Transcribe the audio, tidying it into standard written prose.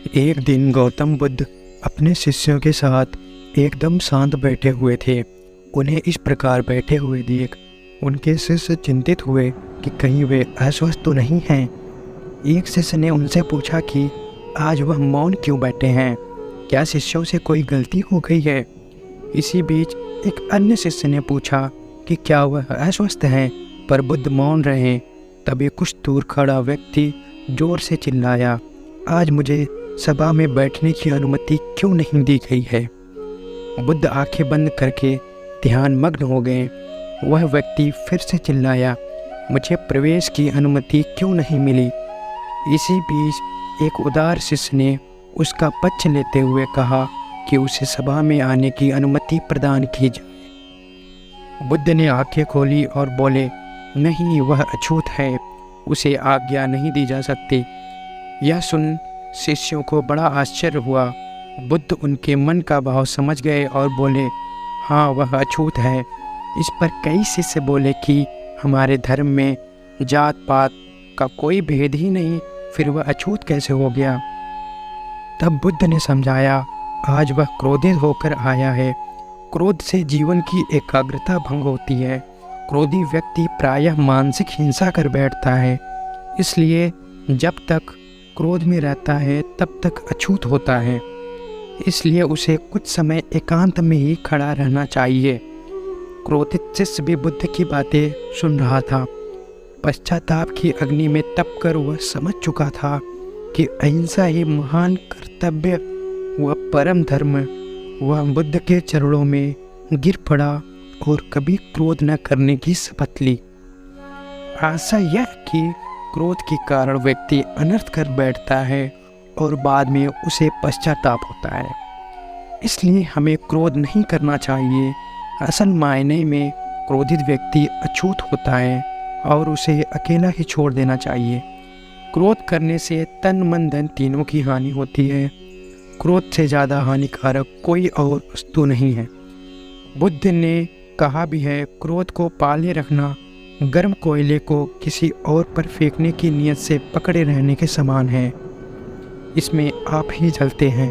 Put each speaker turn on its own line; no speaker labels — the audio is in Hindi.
एक दिन गौतम बुद्ध अपने शिष्यों के साथ एकदम शांत बैठे हुए थे। उन्हें इस प्रकार बैठे हुए देख उनके शिष्य चिंतित हुए कि कहीं वे अस्वस्थ तो नहीं हैं। एक शिष्य ने उनसे पूछा कि आज वह मौन क्यों बैठे हैं, क्या शिष्यों से कोई गलती हो गई है। इसी बीच एक अन्य शिष्य ने पूछा कि क्या वह अस्वस्थ हैं, पर बुद्ध मौन रहे। तभी कुछ दूर खड़ा व्यक्ति जोर से चिल्लाया, आज मुझे सभा में बैठने की अनुमति क्यों नहीं दी गई है। बुद्ध आंखें बंद करके ध्यान मग्न हो गए। वह व्यक्ति फिर से चिल्लाया, मुझे प्रवेश की अनुमति क्यों नहीं मिली। इसी बीच एक उदार शिष्य ने उसका पक्ष लेते हुए कहा कि उसे सभा में आने की अनुमति प्रदान की जाए। बुद्ध ने आंखें खोली और बोले, नहीं, वह अछूत है, उसे आज्ञा नहीं दी जा सकती। यह सुन शिष्यों को बड़ा आश्चर्य हुआ। बुद्ध उनके मन का भाव समझ गए और बोले, हाँ, वह अछूत है। इस पर कई शिष्य बोले कि हमारे धर्म में जात पात का कोई भेद ही नहीं, फिर वह अछूत कैसे हो गया। तब बुद्ध ने समझाया, आज वह क्रोधित होकर आया है। क्रोध से जीवन की एकाग्रता भंग होती है। क्रोधी व्यक्ति प्रायः मानसिक हिंसा कर बैठता है। इसलिए जब तक क्रोध में रहता है तब तक अछूत होता है। इसलिए उसे कुछ समय एकांत में ही खड़ा रहना चाहिए। क्रोधित शिष्य भी बुद्ध की बातें सुन रहा था। पश्चाताप की अग्नि में तप कर वह समझ चुका था कि अहिंसा ही महान कर्तव्य व परम धर्म। वह बुद्ध के चरणों में गिर पड़ा और कभी क्रोध न करने की शपथ ली। आशा यह कि क्रोध के कारण व्यक्ति अनर्थ कर बैठता है और बाद में उसे पश्चाताप होता है। इसलिए हमें क्रोध नहीं करना चाहिए। असल मायने में क्रोधित व्यक्ति अछूत होता है और उसे अकेला ही छोड़ देना चाहिए। क्रोध करने से तन मन धन तीनों की हानि होती है। क्रोध से ज़्यादा हानिकारक कोई और वस्तु नहीं है। बुद्ध ने कहा भी है, क्रोध को पाले रखना गर्म कोयले को किसी और पर फेंकने की नीयत से पकड़े रहने के समान है। इसमें आप ही जलते हैं।